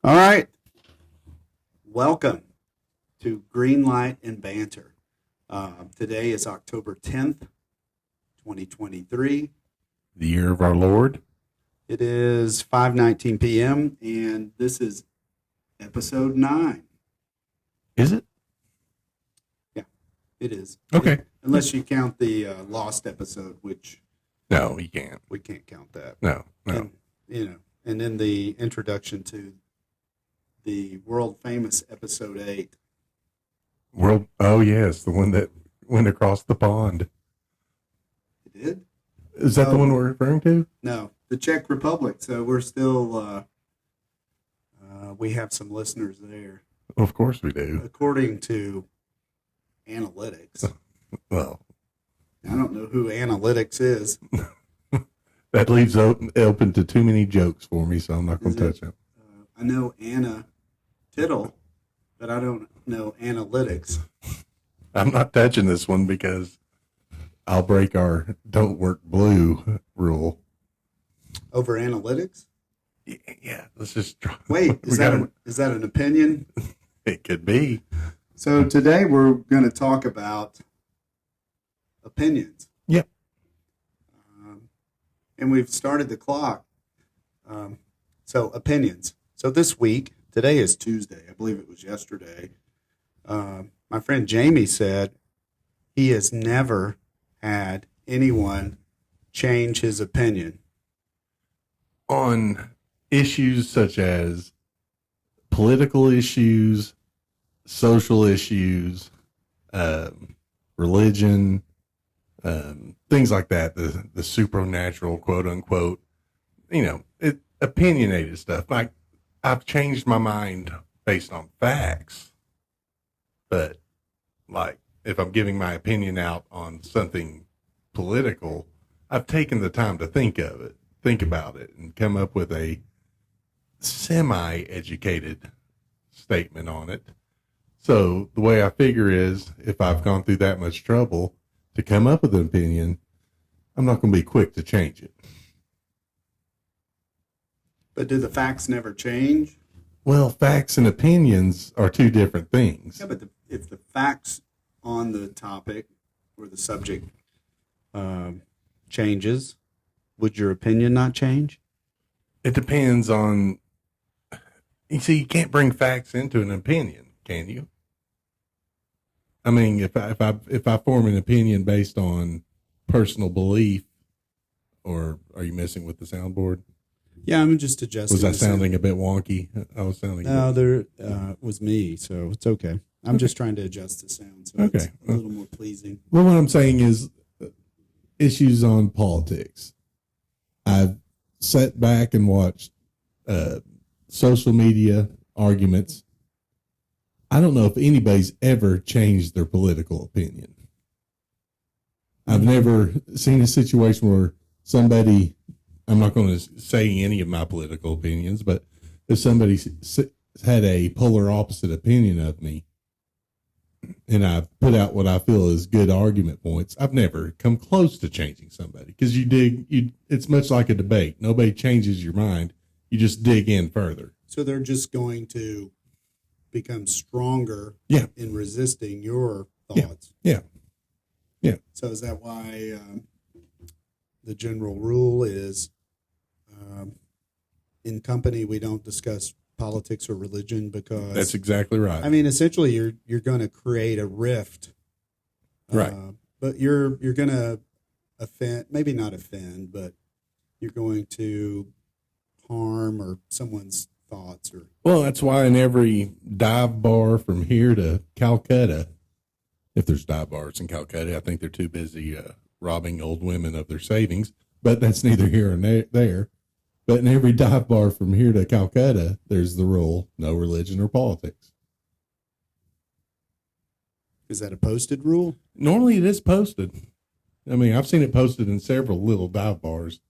All right. Welcome to Green Light and Banter. Today is October 10th, 2023. The year of our Lord. It is 5:19 p.m. and this is episode 9. Is it? Yeah, it is. Okay. Unless you count the lost episode, which No, you can't. we can't count that. No. And then the introduction to the world famous episode 8. Oh, yes, the one that went across the pond. It did? Is that the one we're referring to? No, the Czech Republic. So we're still, we have some listeners there. Of course we do. According to analytics. Well, I don't know who analytics is. that leaves open to too many jokes for me, so I'm not going to touch them. I know Anna Tittle, but I don't know analytics. I'm not touching this one because I'll break our don't work blue rule. Over analytics? Yeah, let's just try. Wait, is that an opinion? It could be. So today we're going to talk about opinions. Yep. And we've started the clock. So opinions. So this week, today is Tuesday. I believe it was yesterday. My friend Jamie said he has never had anyone change his opinion On issues such as political issues, social issues, religion, things like that, the supernatural, quote unquote, opinionated stuff. Like, I've changed my mind based on facts, but like, if I'm giving my opinion out on something political, I've taken the time to think about it, and come up with a semi-educated statement on it. So the way I figure is, if I've gone through that much trouble to come up with an opinion, I'm not going to be quick to change it. But do the facts never change? Well, facts and opinions are two different things. Yeah, but if the facts on the topic or the subject changes, would your opinion not change? It depends on. You see, you can't bring facts into an opinion, can you? I mean, if I form an opinion based on personal belief, or are you messing with the soundboard? Yeah, I'm just adjusting. Was I sounding a bit wonky? I was sounding. No, there was me, so it's okay. I'm just trying to adjust the sound so it's a little more pleasing. Well, what I'm saying is issues on politics. I've sat back and watched social media arguments. I don't know if anybody's ever changed their political opinion. I've never seen a situation where somebody, I'm not going to say any of my political opinions, but if somebody had a polar opposite opinion of me and I've put out what I feel is good argument points, I've never come close to changing somebody, because it's much like a debate. Nobody changes your mind. You just dig in further. So they're just going to become stronger in resisting your thoughts. Yeah. So is that why the general rule is in company we don't discuss politics or religion? Because that's exactly right. I mean, essentially you're going to create a rift, right? But you're going to offend, maybe not offend, but you're going to harm or someone's thoughts. Or well, that's why in every dive bar from here to Calcutta, if there's dive bars in Calcutta, I think they're too busy robbing old women of their savings. But that's neither here nor there. But in every dive bar from here to Calcutta, there's the rule: no religion or politics. Is that a posted rule? Normally it is posted. I mean, I've seen it posted in several little dive bars.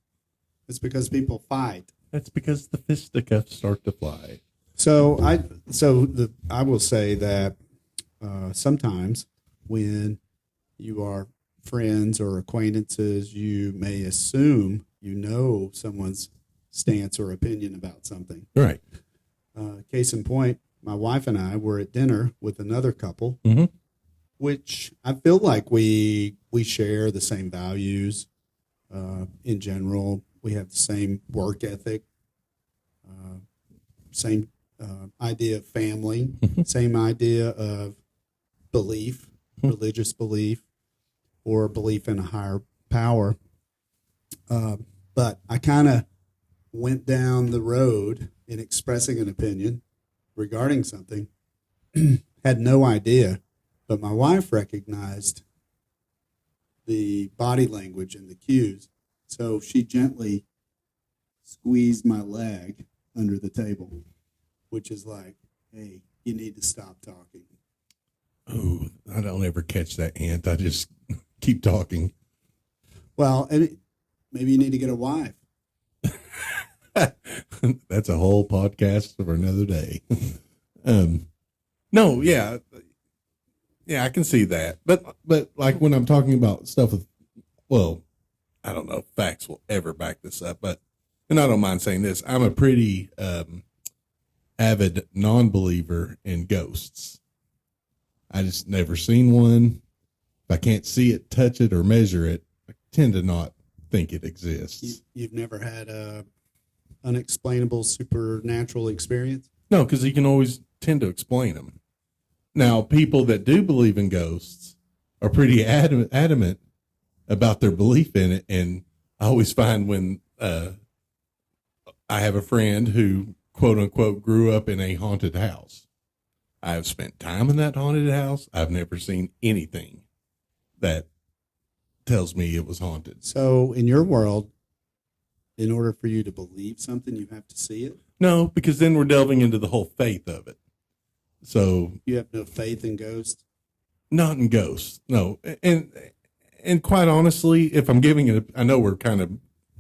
It's because people fight. That's because the fisticuffs start to fly. So I will say that sometimes when you are friends or acquaintances, you may assume you know someone's stance or opinion about something. Right. case in point, my wife and I were at dinner with another couple, Mm-hmm. which I feel like we share the same values. In general, we have the same work ethic, same idea of family, same idea of belief, religious belief, or belief in a higher power. But I kind of went down the road in expressing an opinion regarding something, had no idea, but my wife recognized the body language and the cues. So she gently squeezed my leg under the table, which is like, hey, you need to stop talking. Oh, I don't ever catch that hint. I just keep talking. Well, and maybe you need to get a wife. That's a whole podcast for another day. No, yeah, I can see that. But like when I'm talking about stuff with, well, I don't know if facts will ever back this up, but, and I don't mind saying this, I'm a pretty avid non-believer in ghosts. I just never seen one. If I can't see it, touch it, or measure it, I tend to not think it exists. You've never had a unexplainable supernatural experience? No, because you can always tend to explain them. Now, people that do believe in ghosts are pretty adamant about their belief in it. And I always find when I have a friend who, quote unquote, grew up in a haunted house. I have spent time in that haunted house. I've never seen anything that tells me it was haunted. So, in your world, in order for you to believe something, you have to see it? No, because then we're delving into the whole faith of it. So You have no faith in ghosts? not in ghosts, no. And quite honestly, if I'm giving it, I know we're kind of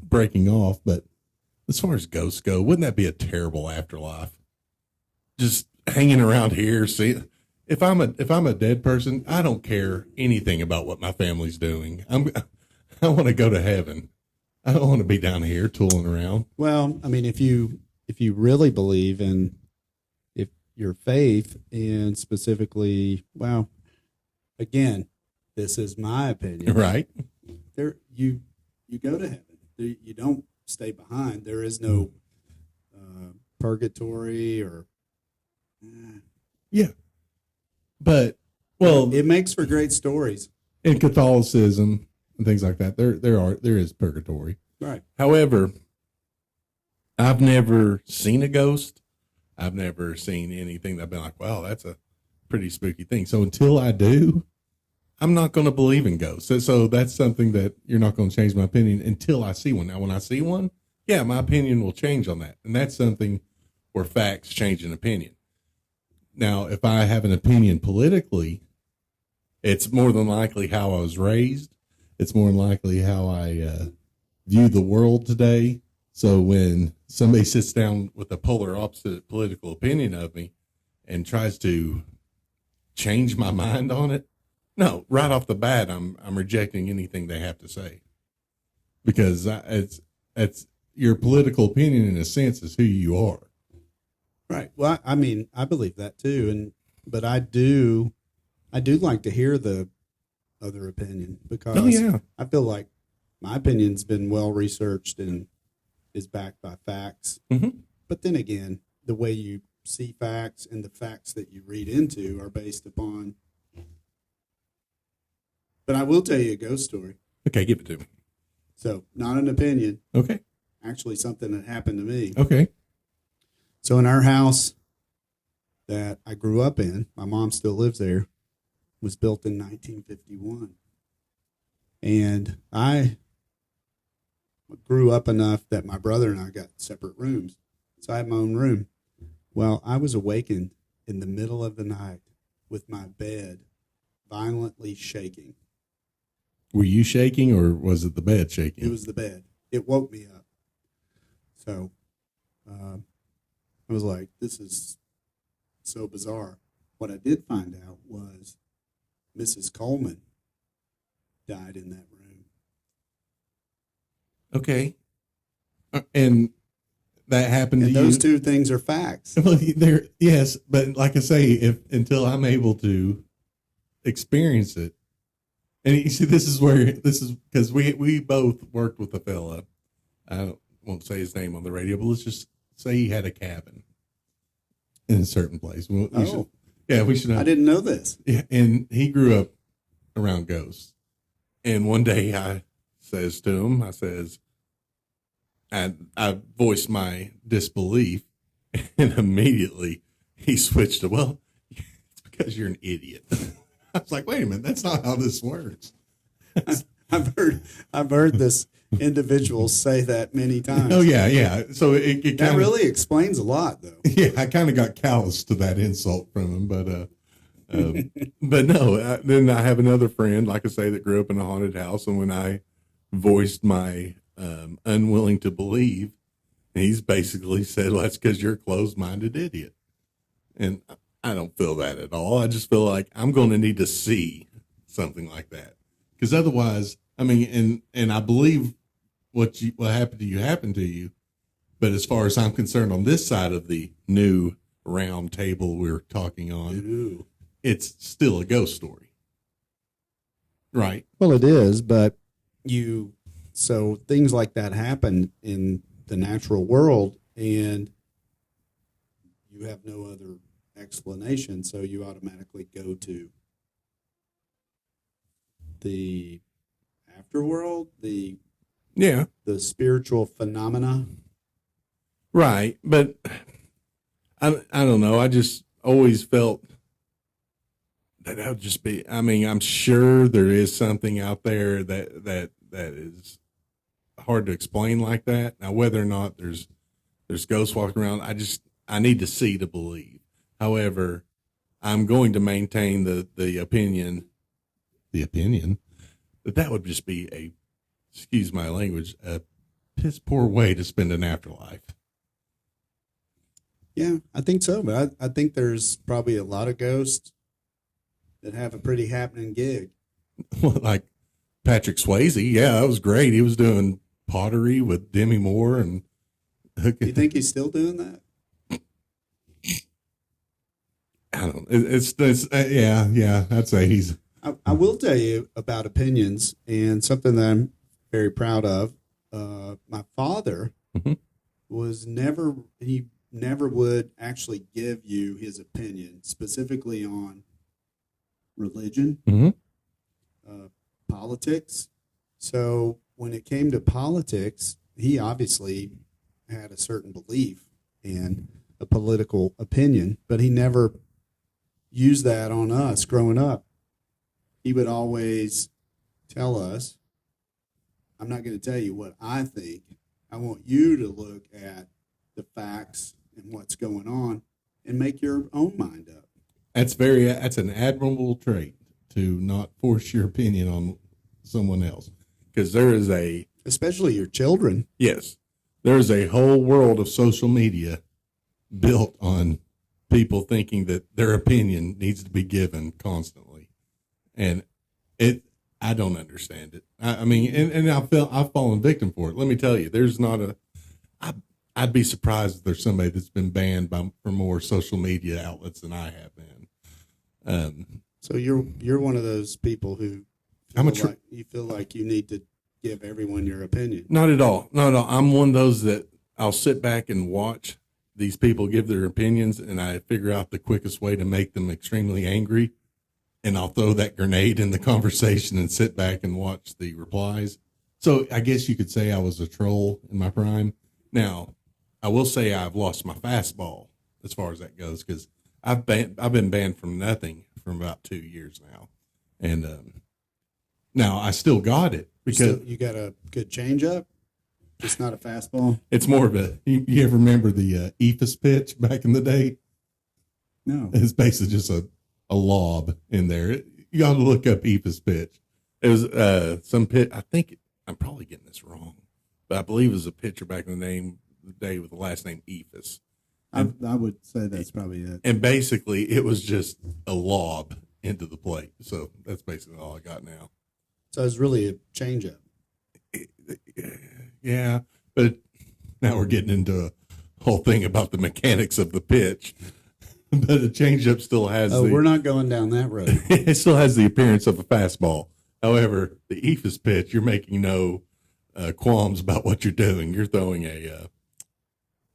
breaking off, but as far as ghosts go, wouldn't that be a terrible afterlife? Just hanging around here, see. If I'm a dead person, I don't care anything about what my family's doing. I want to go to heaven. I don't want to be down here tooling around. Well, I mean, if you really believe in if your faith and specifically, well, again, this is my opinion. Right. There you go to heaven. You don't stay behind. There is no purgatory or Yeah. But well, it makes for great stories. in Catholicism and things like that, there is purgatory. Right. However, I've never seen a ghost. I've never seen anything that I've been like, wow, that's a pretty spooky thing. So until I do, I'm not going to believe in ghosts. So that's something that you're not going to change my opinion until I see one. Now, when I see one, yeah, my opinion will change on that. And that's something where facts change an opinion. Now, if I have an opinion politically, it's more than likely how I was raised. It's more than likely how I view the world today. So when somebody sits down with a polar opposite political opinion of me and tries to change my mind on it, no, right off the bat, I'm rejecting anything they have to say, because it's your political opinion in a sense is who you are. Right. Well, I mean, I believe that too, but I do like to hear the other opinion because I feel like my opinion's been well researched and is backed by facts. Mm-hmm. But then again, the way you see facts and the facts that you read into are based upon. But I will tell you a ghost story. Okay, give it to me. So, not an opinion. Okay. Actually, something that happened to me. Okay. So, in our house that I grew up in, my mom still lives there, was built in 1951. And I grew up enough that my brother and I got separate rooms. So, I had my own room. Well, I was awakened in the middle of the night with my bed violently shaking. Were you shaking or was it the bed shaking? It was the bed. It woke me up. So I was like, this is so bizarre. What I did find out was Mrs. Coleman died in that room. Okay. And that happened And to you. those two things are facts. Well, yes, but like I say, if until I'm able to experience it, and you see, this is because we both worked with a fella. Won't say his name on the radio, but let's just say he had a cabin in a certain place. We should. I didn't know this. Yeah, and he grew up around ghosts. And one day I says to him, I voiced my disbelief, and immediately he switched to, well, it's because you're an idiot. I was like, wait a minute, that's not how this works. I've heard this individual say that many times. Oh yeah. So it that really explains a lot, though. Yeah, I kind of got callous to that insult from him, but no. Then I have another friend, like I say, that grew up in a haunted house, and when I voiced my unwilling to believe, he's basically said, well, that's because you're a closed-minded idiot. And I don't feel that at all. I just feel like I'm going to need to see something like that, because otherwise, I mean, and I believe what happened to you, but as far as I'm concerned, on this side of the new round table we're talking on, it's still a ghost story, right? Well, it is, but so things like that happen in the natural world, and you have no other explanation, so you automatically go to the afterworld, the spiritual phenomena. Right, but I don't know. I just always felt that would just be. I mean, I'm sure there is something out there that is hard to explain like that. Now, whether or not there's ghosts walking around, I need to see to believe. However, I'm going to maintain the opinion that would just be excuse my language, a piss poor way to spend an afterlife. Yeah, I think so, but I think there's probably a lot of ghosts that have a pretty happening gig. Like Patrick Swayze, yeah, that was great. He was doing pottery with Demi Moore, and you think he's still doing that? I don't. It's yeah. I'd say he's. I will tell you about opinions, and something that I'm very proud of. My father was never would actually give you his opinion specifically on religion, politics. So when it came to politics, he obviously had a certain belief and a political opinion, but he never used that on us growing up. He would always tell us, I'm not going to tell you what I think. I want you to look at the facts and what's going on and make your own mind up. That's an admirable trait, to not force your opinion on someone else, because there is especially your children. Yes, there is a whole world of social media built on people thinking that their opinion needs to be given constantly, and I don't understand it. I mean, and I've fallen victim for it. Let me tell you, there's not I'd be surprised if there's somebody that's been banned from more social media outlets than I have been. So you're one of those people who you feel like you need to give everyone your opinion. Not at all. Not at all. I'm one of those that I'll sit back and watch these people give their opinions, and I figure out the quickest way to make them extremely angry, and I'll throw that grenade in the conversation and sit back and watch the replies. So I guess you could say I was a troll in my prime. Now, I will say I've lost my fastball as far as that goes, because I've been banned from nothing from about 2 years now, and now I still got it because you got a good changeup. It's not a fastball. It's more of a. You ever remember the Ephus pitch back in the day? No, it's basically just a lob in there. You got to look up Ephus pitch. It was some pitch. I think I'm probably getting this wrong, but I believe it was a pitcher back in the day with the last name Ephus. I would say that's probably it. And basically, it was just a lob into the plate. So that's basically all I got now. So it's really a changeup. Yeah, but now we're getting into whole thing about the mechanics of the pitch. But a changeup still has we're not going down that road. it still has the appearance of a fastball. However, the ephus pitch, you're making no qualms about what you're doing. You're throwing an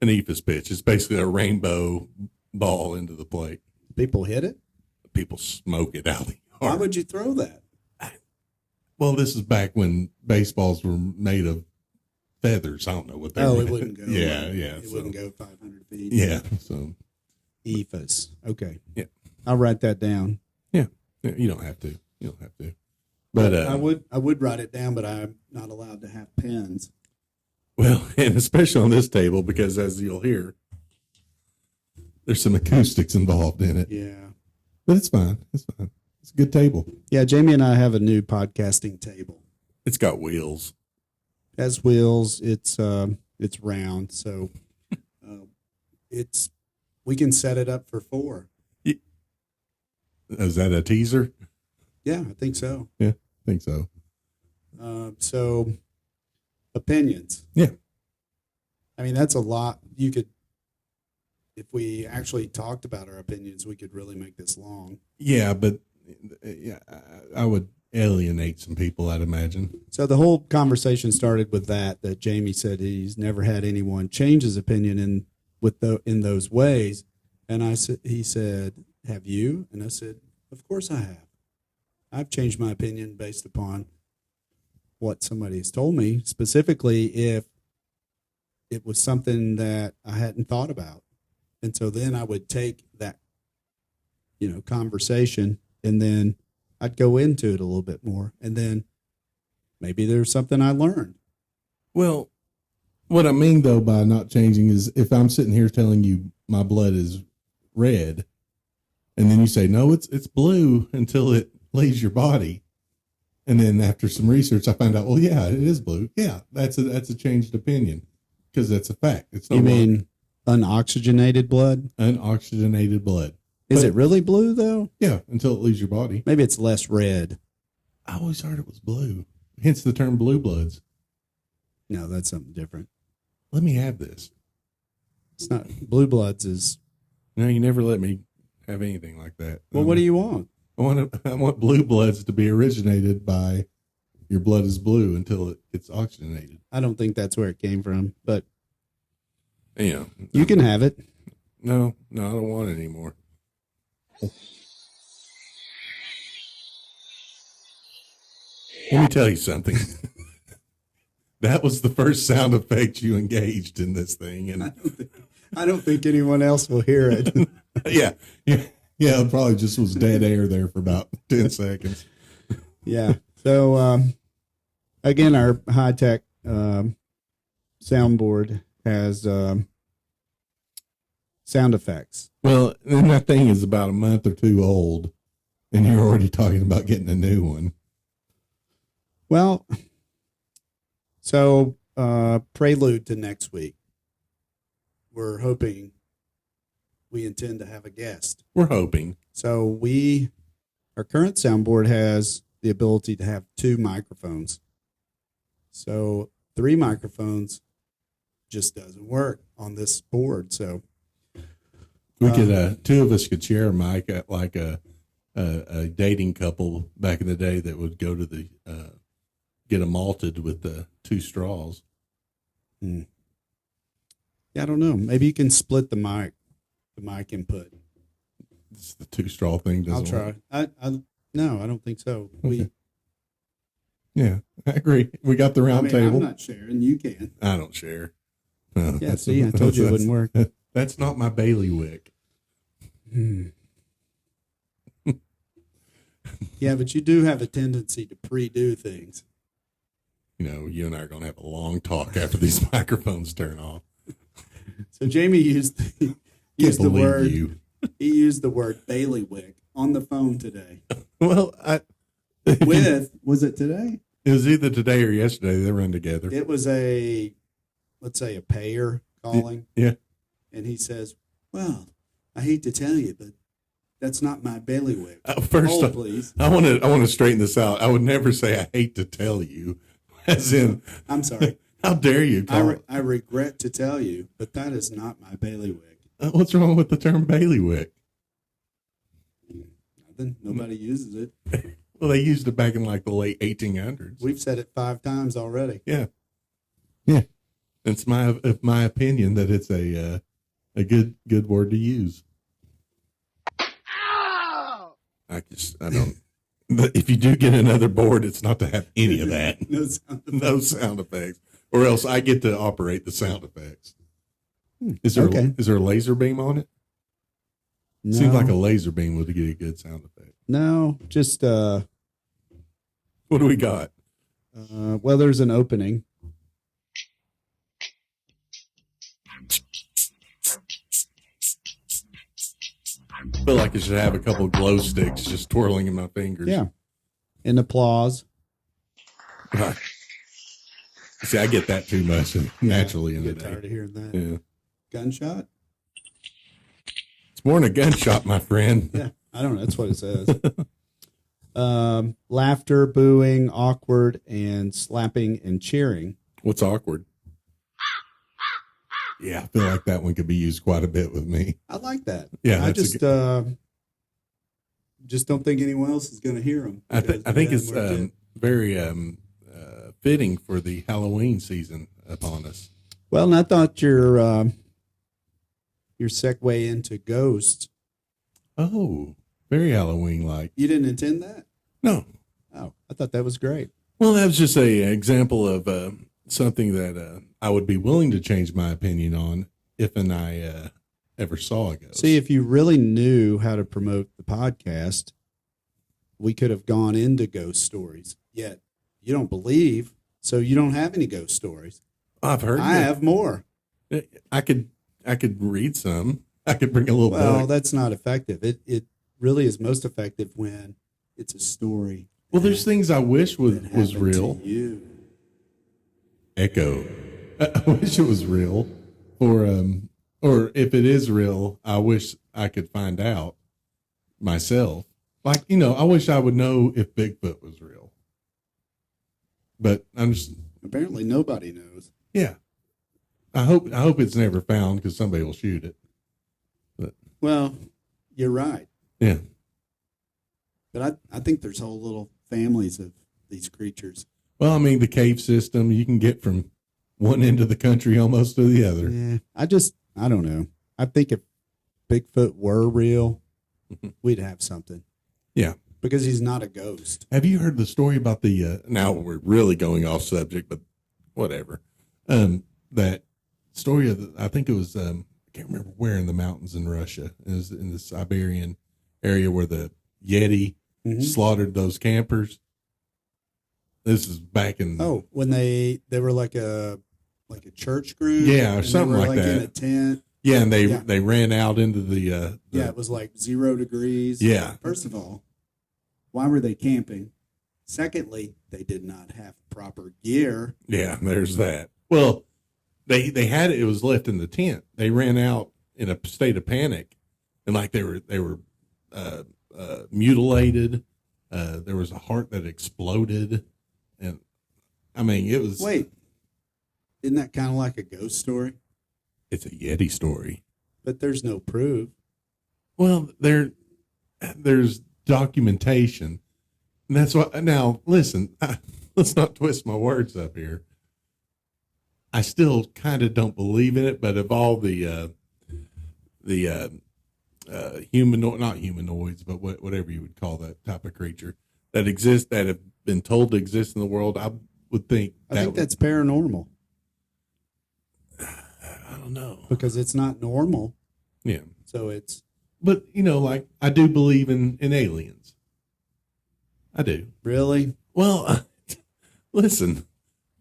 ephus pitch. It's basically a rainbow ball into the plate. People hit it? People smoke it out. Why would you throw that? Well, this is back when baseballs were made of feathers. I don't know what they Oh, were. it wouldn't go. Yeah. It wouldn't go 500 feet. Yeah. So ephus. Okay. Yeah. I'll write that down. Yeah. You don't have to. But I would write it down, but I'm not allowed to have pens. Well, and especially on this table, because as you'll hear, there's some acoustics involved in it. Yeah. But it's fine. It's fine. It's a good table. Yeah, Jamie and I have a new podcasting table. It's got wheels. It has wheels. It's round, so we can set it up for 4. Is that a teaser? Yeah, I think so. Yeah, I think so. So opinions. Yeah. I mean, that's a lot. You could, if we actually talked about our opinions, we could really make this long. Yeah, but I would alienate some people, I'd imagine. So the whole conversation started with that Jamie said he's never had anyone change his opinion in those ways. And he said, have you? And I said, of course I have. I've changed my opinion based upon what somebody has told me, specifically if it was something that I hadn't thought about. And so then I would take that, conversation, and then I'd go into it a little bit more. And then maybe there's something I learned. Well, what I mean, though, by not changing is if I'm sitting here telling you my blood is red, and then you say, no, it's blue until it leaves your body. And then after some research, I found out, well, yeah, it is blue. Yeah, that's a changed opinion because that's a fact. It's no You mean unoxygenated blood? Unoxygenated blood. Is it really blue, though? Yeah, until it leaves your body. Maybe it's less red. I always heard it was blue, hence the term blue bloods. No, that's something different. Let me have this. It's not. Blue bloods is... No, you never let me have anything like that. Well, what do you want? I want blue bloods to be originated by your blood is blue until it gets oxygenated. I don't think that's where it came from, but Yeah. You can have it. No, I don't want it anymore. Let me tell you something. That was the first sound effect you engaged in this thing, and I don't think anyone else will hear it. yeah. It probably just was dead air there for about 10 seconds. Yeah. So again, our high tech soundboard has sound effects. Well, and that thing is about a month or 2 old, and you're already talking about getting a new one. Well, so prelude to next week. We're hoping we intend to have a guest. We're hoping. So our current soundboard has the ability to have 2 microphones. So 3 microphones just doesn't work on this board. So we could 2 of us could share a mic at like a dating couple back in the day that would go to the get a malted with the 2 straws. Yeah, I don't know. Maybe you can split the mic input. It's the 2 straw thing. Doesn't I'll work. try. No, I don't think so. Okay. Yeah, I agree. We got the round table. I'm not sharing. You can. I don't share. Yeah, see, I told you it wouldn't work. That's not my bailiwick. Yeah, but you do have a tendency to pre-do things. You know, you and I are going to have a long talk after these microphones turn off. So Jamie used the word. You. He used the word bailiwick on the phone today. Well, Was it today? It was either today or yesterday. They run together. It was let's say a payer calling. Yeah. And he says, well, I hate to tell you, but that's not my bailiwick. First, Hold, please. I want to straighten this out. I would never say I hate to tell you, as in I'm sorry. How dare you call it? I regret to tell you, but that is not my bailiwick. What's wrong with the term bailiwick? Nothing. Nobody uses it. Well, they used it back in like the late 1800s. We've said it 5 times already. Yeah. It's my opinion that it's a good word to use. Ow! I don't. But if you do get another board, it's not to have any of that. No sound effects. No sound effects, or else I get to operate the sound effects. Is there is there a laser beam on it? No. Seems like a laser beam would get a good sound effect. No, just What do we got? well, there's an opening. I feel like I should have a couple of glow sticks just twirling in my fingers. Yeah, and applause. Right. See, I get that too much naturally in the Get day. tired of hearing that. Yeah. Gunshot. It's more than a gunshot, my friend. Yeah, I don't know. That's what it says. Laughter, booing, awkward, and slapping and cheering. What's awkward? Yeah, I feel like that one could be used quite a bit with me. I like that. Yeah, I just don't think anyone else is going to hear them. I think it's very fitting for the Halloween season upon us. Well, and I thought your segue into ghosts. Oh, very Halloween-like. You didn't intend that? No. Oh, I thought that was great. Well, that was just a example of something that I would be willing to change my opinion on if and I ever saw a ghost. See, if you really knew how to promote the podcast, we could have gone into ghost stories. Yet you don't believe, so you don't have any ghost stories. I've heard. I have more. I could read some. I could bring a little Well, book. that's not effective. It really is most effective when it's a story. Well, there's things I wish was happened real. to you. Echo. I wish it was real, or if it is real, I wish I could find out myself. Like, I wish I would know if Bigfoot was real. But I'm just Apparently, nobody knows. yeah. I hope it's never found because somebody will shoot it. But Well, you're right. yeah, But I think there's whole little families of these creatures. well, I mean, the cave system you can get from one end of the country almost to the other. Yeah, I don't know. I think if Bigfoot were real, we'd have something. Yeah. Because he's not a ghost. Have you heard the story about the? Now we're really going off subject, but whatever. That story of I think it was I can't remember where in the mountains in Russia. It was in the Siberian area where the Yeti slaughtered those campers. This is back in when they were like a church group, Yeah, or and something they were like that. in a tent. yeah, and they ran out into the It was like 0 degrees. Yeah. First of all, why were they camping? Secondly, they did not have proper gear. Yeah, there's that. Well, they had it was left in the tent. They ran out in a state of panic, and like they were mutilated. There was a heart that exploded, and I mean it was. Wait, isn't that kind of like a ghost story? It's a Yeti story. But there's no proof. Well, there's documentation, and that's why. Now, listen, let's not twist my words up here. I still kind of don't believe in it, but of all the humanoid, not humanoids, but whatever you would call that type of creature that exist, that have been told to exist in the world, I would think. I think that's paranormal I don't know. because it's not normal. Yeah, So it's but like I do believe in aliens. I do. really Well, listen,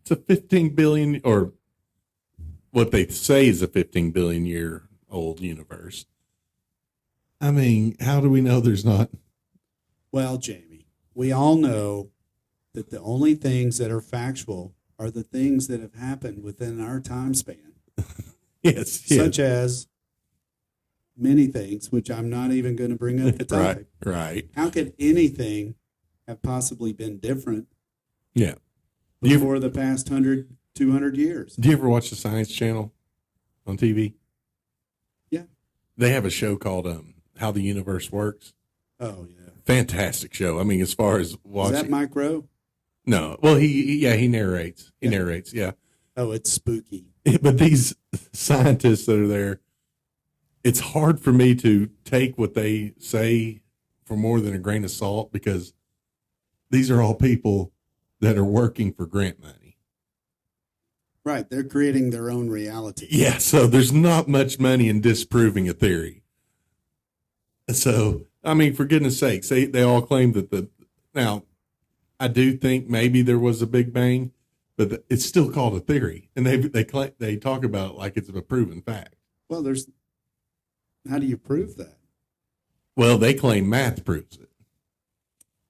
it's a 15 billion, or what they say is a 15 billion year old universe. I mean, how do we know there's not? well, Jamie. We all know that the only things that are factual are the things that have happened within our time span, Yes, such as many things, which I'm not even going to bring up the topic. right. How could anything have possibly been different Yeah. before the past 100 200 years. Do you ever watch the Science Channel on TV? Yeah. They have a show called How the Universe Works. Oh, yeah. Fantastic show. I mean, as far as watching. Is that Mike Rowe? No. Well, he narrates. He narrates, yeah. Oh, it's spooky. But these scientists that are there, it's hard for me to take what they say for more than a grain of salt, because these are all people that are working for grant money. Right. They're creating their own reality. Yeah. So there's not much money in disproving a theory. So, I mean, for goodness sakes, they all claim that now I do think maybe there was a Big Bang, but it's still called a theory. And they talk about it like it's a proven fact. Well, how do you prove that? Well, they claim math proves it.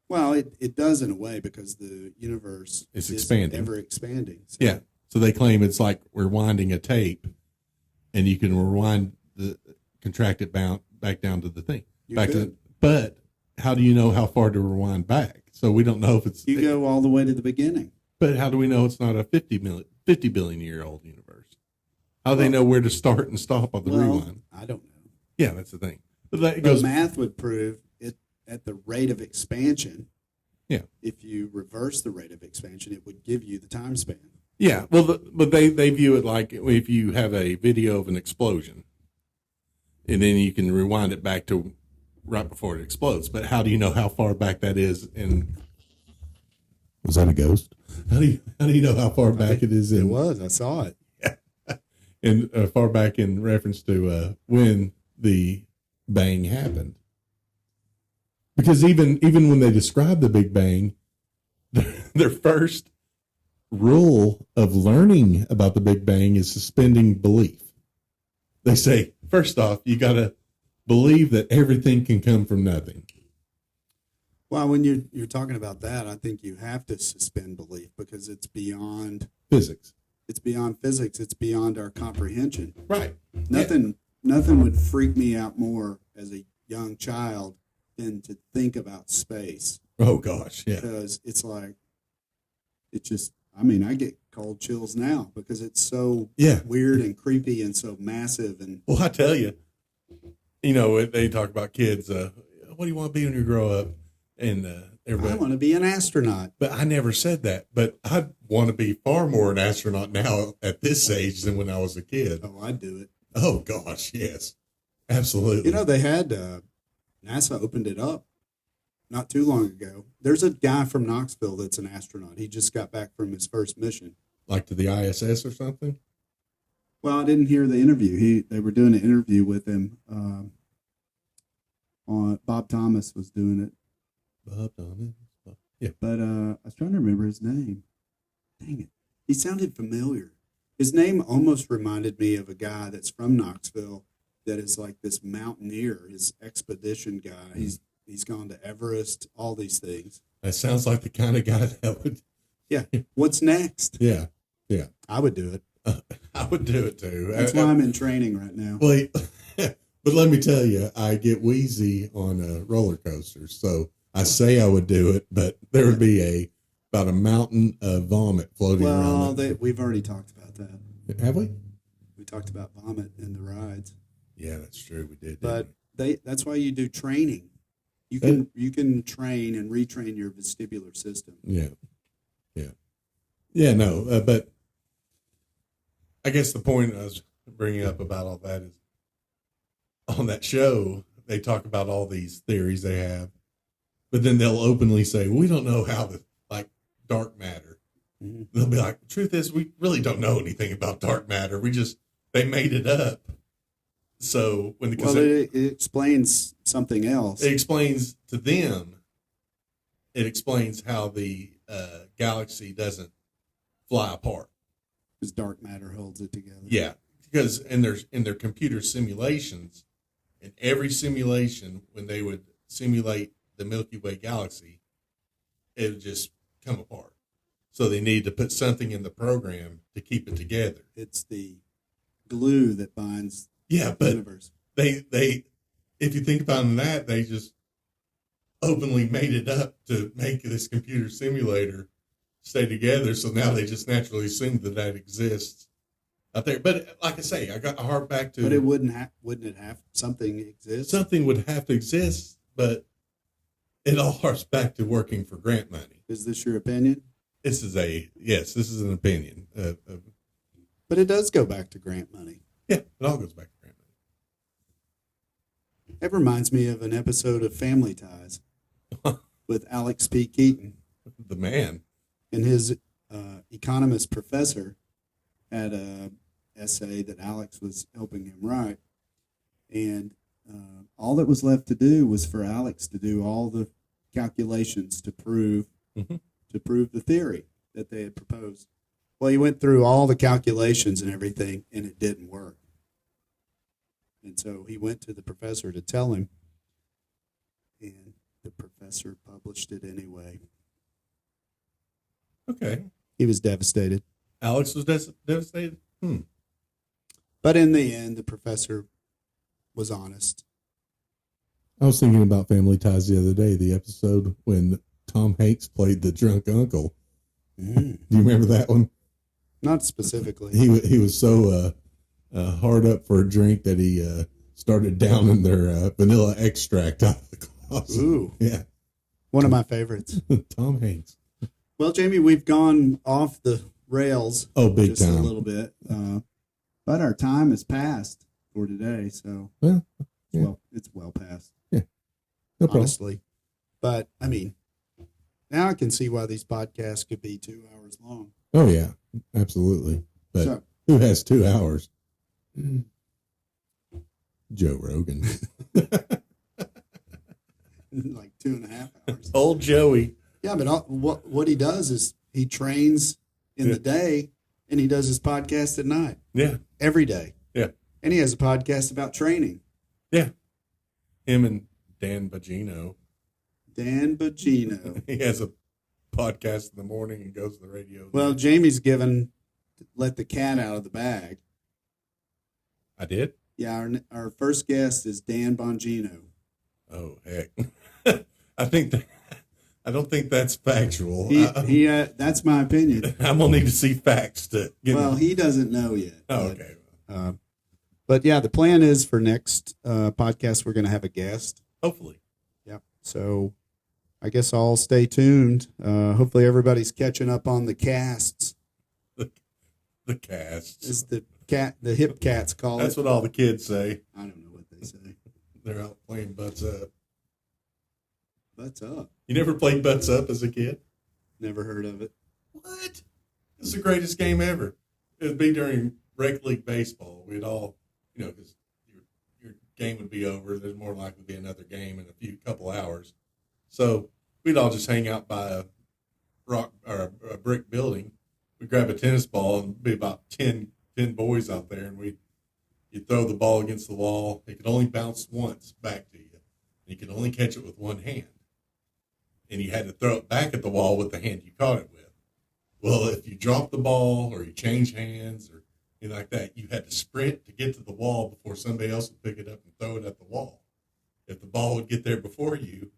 Well, it does in a way, because the universe It's is expanding. ever expanding. So. Yeah. So they claim it's like rewinding a tape, and you can contract it back down to the thing. But how do you know how far to rewind back? So we don't know if it's. You go all the way to the beginning. But how do we know it's not a 50 billion year old universe? How do they know where to start and stop on the rewind? I don't know. Yeah, that's the thing. But math would prove it at the rate of expansion. Yeah. If you reverse the rate of expansion, it would give you the time span. Yeah. Well, but they view it like if you have a video of an explosion, and then you can rewind it back to right before it explodes. But how do you know how far back that is? And was that a ghost? How do you know how far back it is? It was. I saw it. Yeah. And far back in reference to when the bang happened. Because even when they describe the Big Bang, their first rule of learning about the Big Bang is suspending belief. They say, first off, you got to believe that everything can come from nothing. Well, when you're talking about that, I think you have to suspend belief, because it's beyond physics. It's beyond physics. It's beyond our comprehension. Right. Nothing would freak me out more as a young child than to think about space. Oh gosh, yeah. Because it's like, I get cold chills now, because it's so weird and creepy and so massive. And well, I tell you, they talk about kids. What do you want to be when you grow up? And everybody, I want to be an astronaut. But I never said that. But I want to be far more an astronaut now at this age than when I was a kid. Oh, I'd do it. Oh gosh, yes, absolutely. They had NASA opened it up not too long ago. There's a guy from Knoxville that's an astronaut. He just got back from his first mission. Like to the ISS or something? Well, I didn't hear the interview. They were doing an interview with him. On Bob Thomas was doing it. Bob Thomas? Yeah. But I was trying to remember his name. Dang it. He sounded familiar. His name almost reminded me of a guy that's from Knoxville that is like this mountaineer, his expedition guy. He's gone to Everest, all these things. That sounds like the kind of guy that would. Yeah. What's next? Yeah. I would do it. I would do it too. That's why I'm in training right now. Well, but let me tell you, I get wheezy on roller coasters. So I say I would do it, but there would be about a mountain of vomit floating around. Well, we've already talked about that. Have we? We talked about vomit in the rides. Yeah, that's true. We did. But that's why you do training. You can train and retrain your vestibular system. Yeah. No, but I guess the point I was bringing up about all that is on that show, they talk about all these theories they have, but then they'll openly say, we don't know how like dark matter. Mm-hmm. They'll be like, the truth is, we really don't know anything about dark matter. They made it up. So it explains something else. It explains to them, it explains how the galaxy doesn't fly apart. Because dark matter holds it together. Yeah, because in their computer simulations, in every simulation, when they would simulate the Milky Way galaxy, it would just come apart. So they need to put something in the program to keep it together. It's the glue that binds the universe. They if you think about that, they just openly made it up to make this computer simulator stay together. So now they just naturally assume that exists out there. But like I say, I harp back to. But it wouldn't it have something exist? Something would have to exist, but it all harps back to working for grant money. Is this your opinion? This is an opinion. But it does go back to grant money. Yeah, it all goes back to grant money. It reminds me of an episode of Family Ties with Alex P. Keaton. The man. And his economist professor had a essay that Alex was helping him write. And all that was left to do was for Alex to do all the calculations to prove the theory that they had proposed. Well, he went through all the calculations and everything, and it didn't work. And so he went to the professor to tell him, and the professor published it anyway. Okay. He was devastated. Alex was devastated? But in the end, the professor was honest. I was thinking about Family Ties the other day, the episode when Tom Hanks played the drunk uncle. Do you remember that one? Not specifically. He was so hard up for a drink that he started downing their vanilla extract out of the closet. Ooh. Yeah. One of my favorites. Tom Hanks. Well, Jamie, we've gone off the rails. Oh, big just time. a little bit. But our time has passed for today, so it's well past. Yeah. No problem. Honestly. But, I mean, now I can see why these podcasts could be 2 hours long. Oh, yeah. Absolutely. But who has 2 hours? Joe Rogan. Like 2.5 hours. Old Joey. Yeah, but what he does is he trains in the day and he does his podcast at night. Yeah. Every day. Yeah. And he has a podcast about training. Yeah. Him and Dan Bongino. Dan Bongino. He has a podcast in the morning and goes to the radio. Well, Jamie's let the cat out of the bag. I did? Yeah, our first guest is Dan Bongino. Oh, heck. I don't think that's factual. That's my opinion. I'm going to need to see facts to get he doesn't know yet. Oh, okay. But yeah, the plan is for next podcast, we're going to have a guest. Hopefully. Yeah. So I guess I'll stay tuned. Hopefully everybody's catching up on the casts. The casts. Is the hip cats call That's what all the kids say. I don't know what they say. They're out playing Butts Up. Butts Up? You never played Butts Up as a kid? Never heard of it. What? It's the greatest game ever. It would be during rec league baseball. We'd all, because your game would be over. There's more likely to be another game in a couple hours. So we'd all just hang out by a rock or a brick building. We'd grab a tennis ball and be about 10 boys out there, and you'd throw the ball against the wall. It could only bounce once back to you. You could only catch it with one hand. And you had to throw it back at the wall with the hand you caught it with. Well, if you dropped the ball or you changed hands or anything like that, you had to sprint to get to the wall before somebody else would pick it up and throw it at the wall. If the ball would get there before you,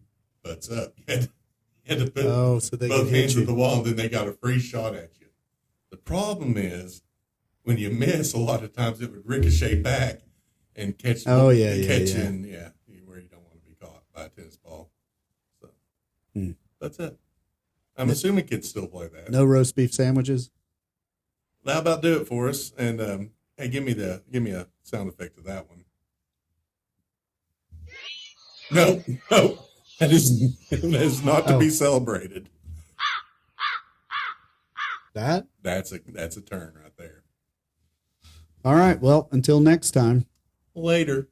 Butts Up. You had to put both hands at the wall, and then they got a free shot at you. The problem is, when you miss, a lot of times it would ricochet back and catch you where you don't want to be caught by a tennis ball. So that's it. I'm assuming kids still play that. No roast beef sandwiches? How about do it for us? And hey, give me a sound effect of that one. No, that is not to be celebrated. That's a turn right there. All right. Well, until next time. Later.